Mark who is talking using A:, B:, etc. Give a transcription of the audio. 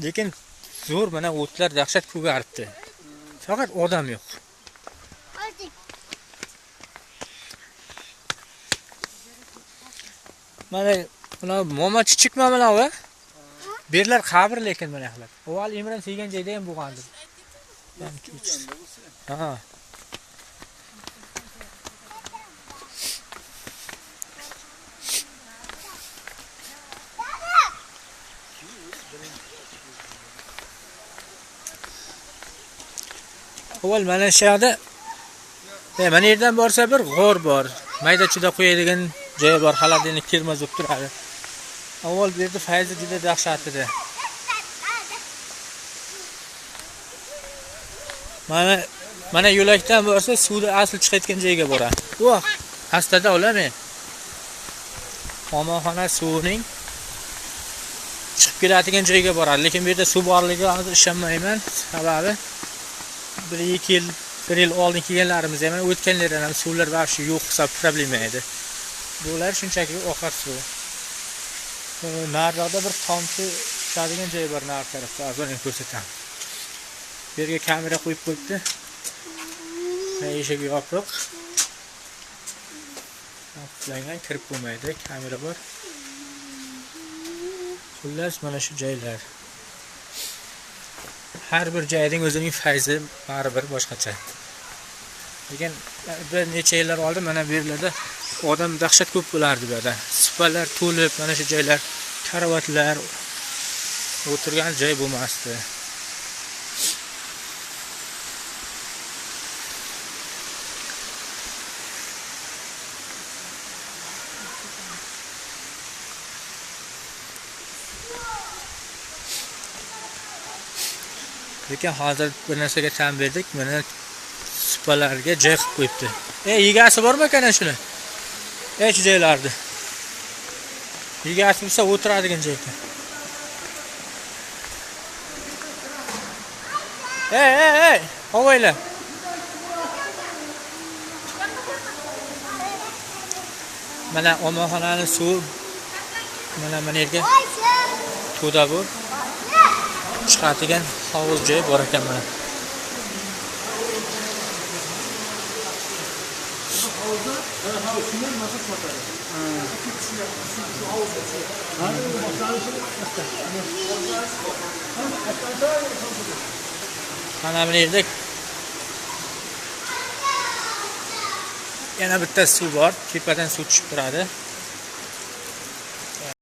A: Lekin zo'r mana o'tlar dahshat ko'garibdi. Faqat odam yo'q. Mana buna mo'ma chichikmi mana bu? Berlar qabr lekin mana qilib. Avval Imron sevgan joyda ham bo'lgandi. Ha. Avval mana shu yerda mana yerdan borsa bir g'or bor. Mayda chuda qo'yadigan joy bor, xaladini kirmazib turadi. Avval bu yerda fayzi juda dahshat edi. Mana yo'lakdan borsa suvda asl chiqayotgan joyga boradi. Voh, astada olaman. Omonxona suvining chiqib keladigan joyga boradi, lekin bu yerda suv borligiga hozir ishonmayman. Sababi 1 yil oldin kelganlarimiz ham o'tganlardan ham suvlar vaqti yo'q hisob problema edi. Bular shunchaki oqar suv. Nariroqda bir tomchi tushadigan joy bor nari tarafda, azon ko'rsataman. Bu yerga kamera qo'yib qo'yibdi. Eshik yopiq. Qullangan kirib bo'lmaydi, kamera bor. Xullas mana shu joylar. Har bir joyning o'zining fayzi baribir boshqacha. Lekin bir necha yillar oldin mana bu yerlarda odam dahshat ko'p bo'lardi bu yerda. Supalar to'lib, mana shu joylar, karavotlar o'tirgan joy bo'lmasdi. Lekin hozir bir narsaga tan berdik, mana supalarga joy qilib qo'yibdi. Egasi bormi ekan shuni? Shu joylarda. Egasi bo'lsa o'tiradigan joy ekan. Ovaylar. Mana omonxonaning suvi mana yerga to'da bu. Chiqadigan hovuz joy bor ekan mana. Mana bu yerda yana bitta suv bor, tepadan suv tushib turadi.